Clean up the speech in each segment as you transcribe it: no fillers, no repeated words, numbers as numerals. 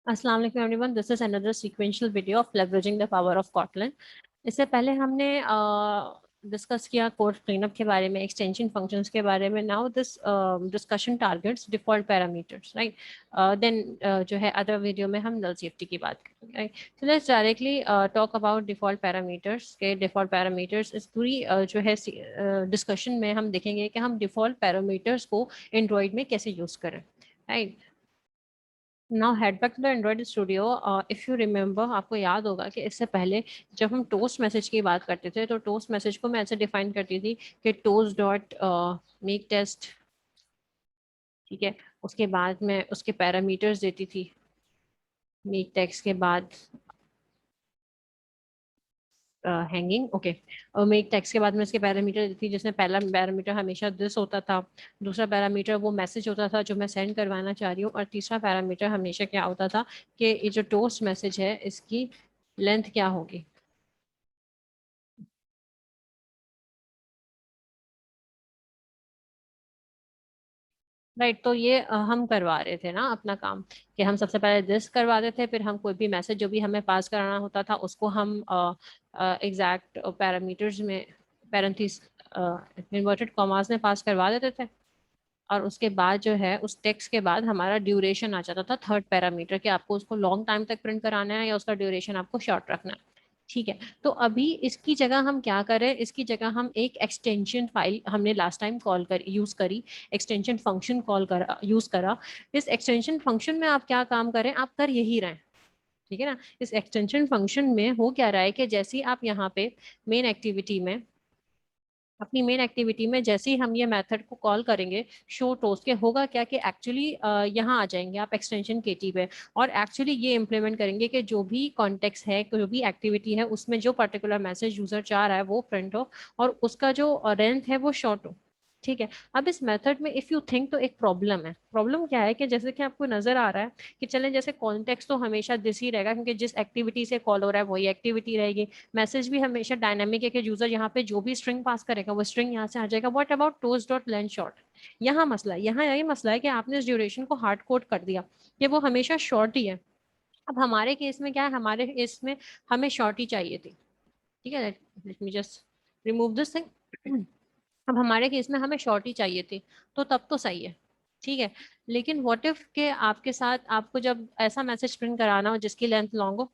अस्सलाम वालेकुम everyone, this is another sequential video of leveraging the power of Kotlin. इससे पहले हमने डिस्कस किया कोड क्लीनअप के बारे में, एक्सटेंशन फंक्शंस के बारे में। Now this discussion targets default parameters, right. Then जो है अदर वीडियो में हम नल सेफ्टी की बात करेंगे, right. So let's directly talk about default parameters के डिफॉल्ट पैरामीटर्स। इस पूरी जो है डिस्कशन में हम देखेंगे कि हम डिफॉल्ट पैरामीटर्स को एंड्रॉइड में कैसे यूज करें, right. Now head back to the Android studio. If you remember, आपको याद होगा कि इससे पहले जब हम टोस्ट मैसेज की बात करते थे तो टोस्ट मैसेज को मैं ऐसे डिफाइन करती थी कि टोस्ट डॉट मेक टेस्ट, ठीक है। उसके बाद मैं उसके पैरामीटर्स देती थी मेक टेक्स्ट के बाद हैंगिंग, ओके। और मेक टेक्स्ट के बाद में इसके पैरामीटर देती थी, जिसमें पहला पैरामीटर हमेशा दिस होता था, दूसरा पैरामीटर वो मैसेज होता था जो मैं सेंड करवाना चाह रही हूँ, और तीसरा पैरामीटर हमेशा क्या होता था कि ये जो टोस्ट मैसेज है इसकी लेंथ क्या होगी। राइट, तो ये हम करवा रहे थे ना अपना काम, कि हम सबसे पहले दिस करवाते थे, फिर हम कोई भी मैसेज जो भी हमें पास कराना होता था उसको हम एग्जैक्ट पैरामीटर्स में, पैरेंथेसिस इन्वर्टेड कॉमास में पास करवा देते थे। और उसके बाद जो है उस टेक्स्ट के बाद हमारा ड्यूरेशन आ जाता था, थर्ड पैरामीटर, कि आपको उसको लॉन्ग टाइम तक प्रिंट कराना है या उसका ड्यूरेशन आपको शॉर्ट रखना है, ठीक है। तो अभी इसकी जगह हम क्या करें, इसकी जगह हम एक एक्सटेंशन फाइल हमने लास्ट टाइम कॉल कर यूज करी, एक्सटेंशन फंक्शन कॉल कर यूज करा। इस एक्सटेंशन फंक्शन में आप क्या काम करें, आप कर यही रहे, ठीक है ना। इस एक्सटेंशन फंक्शन में हो क्या रहा है कि जैसे ही आप यहाँ पे मेन एक्टिविटी में, अपनी मेन एक्टिविटी में जैसे ही हम ये मेथड को कॉल करेंगे शो टोस्ट के, होगा क्या कि एक्चुअली यहाँ आ जाएंगे आप एक्सटेंशन केटी पे, और एक्चुअली ये इम्प्लीमेंट करेंगे कि जो भी कॉन्टेक्स्ट है, जो भी एक्टिविटी है, उसमें जो पर्टिकुलर मैसेज यूजर चाह रहा है वो प्रिंट हो, और उसका जो लेंथ है वो शॉर्ट हो, ठीक है। अब इस मेथड में इफ यू थिंक तो एक प्रॉब्लम है। प्रॉब्लम क्या है कि जैसे कि आपको नजर आ रहा है कि चलें, जैसे कॉन्टेक्स्ट तो हमेशा दिस ही रहेगा, क्योंकि जिस एक्टिविटी से कॉल हो रहा है वही एक्टिविटी रहेगी। मैसेज भी हमेशा डायनामिक है कि यूजर यहाँ पे जो भी स्ट्रिंग पास करेगा वो स्ट्रिंग यहाँ से आ जाएगा। What about toast dot length short? यहाँ मसला है, यहाँ यही मसला है कि आपने इस ड्यूरेशन को हार्ड कोड कर दिया कि वो हमेशा शॉर्ट ही है। अब हमारे केस में क्या है, हमारे केस में हमें शॉर्ट ही चाहिए थी, ठीक है। Let me just remove this thing. अब हमारे केस में हमें शॉर्ट ही चाहिए थी, तो तब तो सही है, ठीक है। लेकिन व्हाट इफ के आपके साथ आपको जब ऐसा मैसेज प्रिंट कराना हो जिसकी लेंथ लॉन्ग हो,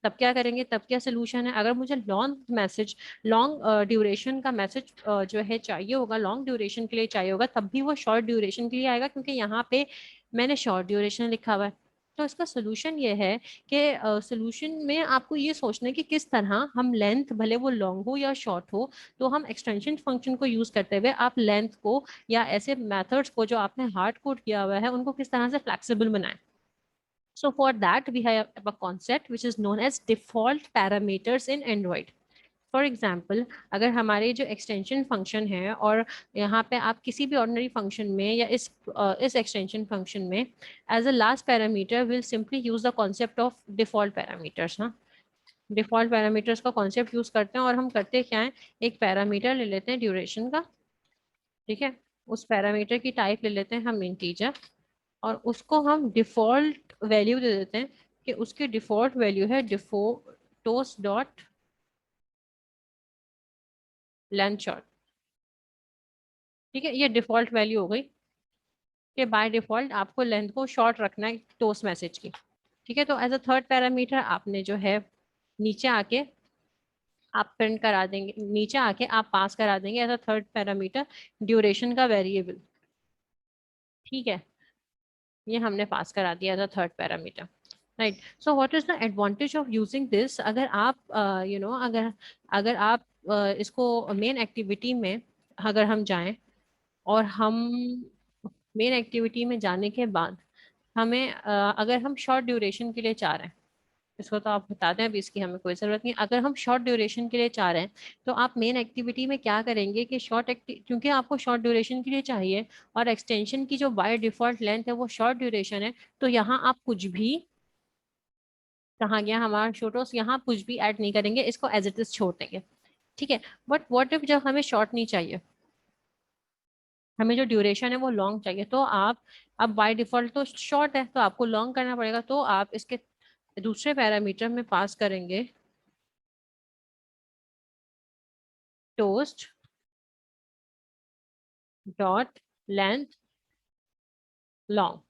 तब क्या करेंगे, तब क्या सोल्यूशन है? अगर मुझे लॉन्ग मैसेज, लॉन्ग ड्यूरेशन का मैसेज जो है चाहिए होगा, लॉन्ग ड्यूरेशन के लिए चाहिए होगा, तब भी वो शॉर्ट ड्यूरेशन के लिए आएगा, क्योंकि यहाँ पे मैंने शॉर्ट ड्यूरेशन लिखा हुआ है। तो इसका सोल्यूशन ये है कि सोल्यूशन में आपको ये सोचना है कि किस तरह हम लेंथ, भले वो लॉन्ग हो या शॉर्ट हो, तो हम एक्सटेंशन फंक्शन को यूज करते हुए आप लेंथ को या ऐसे मेथड्स को जो आपने हार्ड कोड किया हुआ है उनको किस तरह से फ्लेक्सिबल बनाएं। So for that, we have a concept which is known as default parameters in Android. For example, अगर हमारे जो एक्सटेंशन फंक्शन है और यहाँ पे आप किसी भी ऑर्डिनरी फंक्शन में या इस एक्सटेंशन फंक्शन में as a last parameter will simply use the concept of default parameters ना। डिफॉल्ट पैरामीटर्स का कॉन्सेप्ट यूज करते हैं, और हम करते क्या है, एक पैरामीटर ले लेते हैं ड्यूरेशन का, ठीक है। उस पैरामीटर की टाइप ले लेते हैं हम इंटीजर, और उसको हम डिफॉल्ट वैल्यू दे देते हैं कि उसकी डिफॉल्ट वैल्यू है डिफो टोस्ट डॉट लेंथ शॉर्ट, ठीक है। ये डिफॉल्ट वैल्यू हो गई कि बाय डिफॉल्ट आपको लेंथ को शॉर्ट रखना है टोस्ट मैसेज की, ठीक है। तो एज अ थर्ड पैरामीटर आपने जो है नीचे आके आप प्रिंट करा देंगे, नीचे आके आप पास करा देंगे as a third parameter duration का वेरिएबल, ठीक है। ये हमने पास करा दिया as a third parameter, right. So what is the advantage of using this? अगर आप अगर अगर आप इसको मेन एक्टिविटी में अगर हम जाएं, और हम मेन एक्टिविटी में जाने के बाद हमें अगर हम शॉर्ट ड्यूरेशन के लिए चाह रहे हैं, इसको तो आप बता दें, अभी इसकी हमें कोई ज़रूरत नहीं। अगर हम शॉर्ट ड्यूरेशन के लिए चाह रहे हैं तो आप मेन एक्टिविटी में क्या करेंगे कि क्योंकि आपको शॉर्ट ड्यूरेशन के लिए चाहिए और एक्सटेंशन की जो बाय डिफॉल्ट लेंथ है वो शॉर्ट ड्यूरेशन है, तो यहाँ आप कुछ भी, कहाँ गया हमारा शोटोस, यहाँ कुछ भी ऐड नहीं करेंगे, इसको एज इट इज छोड़ देंगे, ठीक है। बट व्हाट इफ जब हमें शॉर्ट नहीं चाहिए, हमें जो ड्यूरेशन है वो लॉन्ग चाहिए, तो आप अब बाय डिफॉल्ट तो शॉर्ट है तो आपको लॉन्ग करना पड़ेगा, तो आप इसके दूसरे पैरामीटर में पास करेंगे टोस्ट डॉट लेंथ लॉन्ग।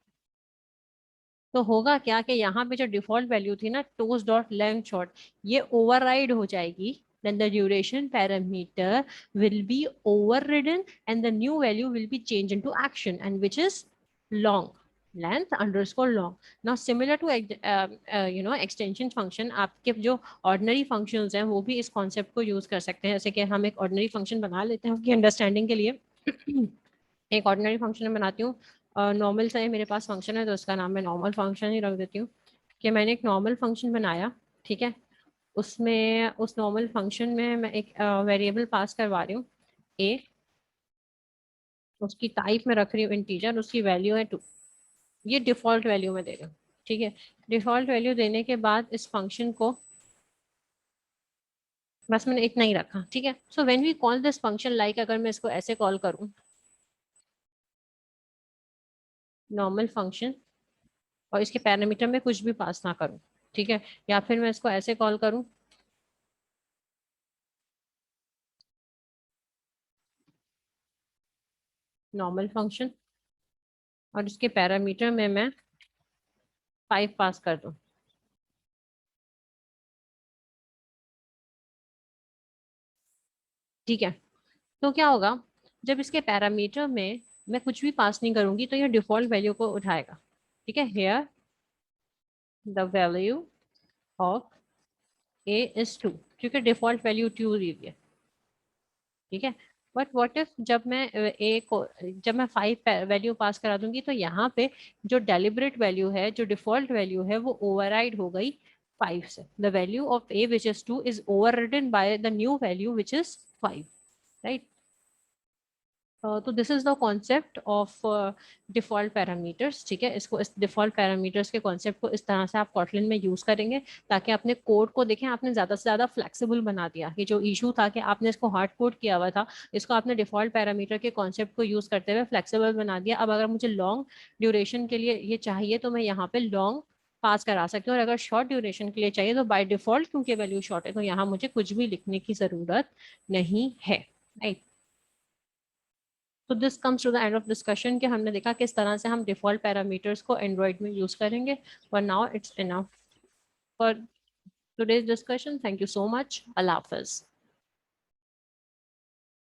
तो होगा क्या कि यहाँ पे जो डिफॉल्ट वैल्यू थी ना टोस्ट डॉट लेंथ शॉर्ट, ये ओवरराइड हो जाएगी, then the duration parameter will be overridden and the new value will be changed into action and which is long, length underscore long. Now similar to extension function, आपके जो ordinary functions हैं वो भी इस concept को use कर सकते हैं। जैसे कि हम एक ordinary function बना लेते हैं उसकी understanding के लिए। एक ऑर्डिनरी फंक्शन में बनाती हूँ, नॉर्मल से मेरे पास फंक्शन है तो उसका नाम मैं नॉर्मल फंक्शन ही रख देती हूँ, कि मैंने एक नॉर्मल फंक्शन बनाया, ठीक है। उसमें उस नॉर्मल फंक्शन में मैं एक वेरिएबल पास करवा रही हूँ ए, उसकी टाइप में रख रही हूँ इंटीजर, उसकी वैल्यू है 2, ये डिफॉल्ट वैल्यू में दे रही हूँ, ठीक है। डिफॉल्ट वैल्यू देने के बाद इस फंक्शन को बस मैंने इतना ही रखा, ठीक है। So when we call this function, like अगर मैं इसको ऐसे कॉल करूँ नॉर्मल फंक्शन और इसके पैरामीटर में कुछ भी पास ना करूं, ठीक है, या फिर मैं इसको ऐसे कॉल करूं नॉर्मल फंक्शन और इसके पैरामीटर में मैं 5 पास कर दूं, ठीक है। तो क्या होगा, जब इसके पैरामीटर में मैं कुछ भी पास नहीं करूंगी तो ये डिफॉल्ट वैल्यू को उठाएगा, ठीक है। Here the value of A is 2, क्योंकि डिफॉल्ट वैल्यू 2 दी है, ठीक है। बट व्हाट इफ जब मैं ए को जब मैं 5 वैल्यू पास करा दूंगी तो यहाँ पे जो डेलिबरेट वैल्यू है, जो डिफॉल्ट वैल्यू है वो ओवरराइड हो गई 5 से। The value of a which is 2 is overridden by the new value which is 5, right. तो this is the concept of default parameters, ठीक है। इसको इस डिफॉल्ट पैरामीटर्स के कॉन्सेप्ट को इस तरह से आप कॉटलिन में यूज करेंगे ताकि अपने कोड को देखें आपने ज्यादा से ज्यादा फ्लेक्सिबल बना दिया। ये जो इशू था कि आपने इसको हार्ड कोड किया हुआ था, इसको आपने डिफॉल्ट पैरामीटर के कॉन्सेप्ट को यूज करते हुए फ्लेक्सिबल बना दिया। अब अगर मुझे लॉन्ग ड्यूरेशन के लिए ये चाहिए तो मैं यहाँ पे लॉन्ग पास करा सकती हूँ, और अगर शॉर्ट ड्यूरेशन के लिए चाहिए तो बाय डिफॉल्ट क्योंकि वैल्यू शॉर्ट है तो यहाँ मुझे कुछ भी लिखने की जरूरत नहीं है, राइट। तो this comes to the end of discussion कि हमने देखा किस तरह से हम डिफॉल्ट पैरामीटर्स को एंड्रॉइड में यूज करेंगे। For now it's enough for today's discussion. Thank you so much. अल्लाह हाफिज।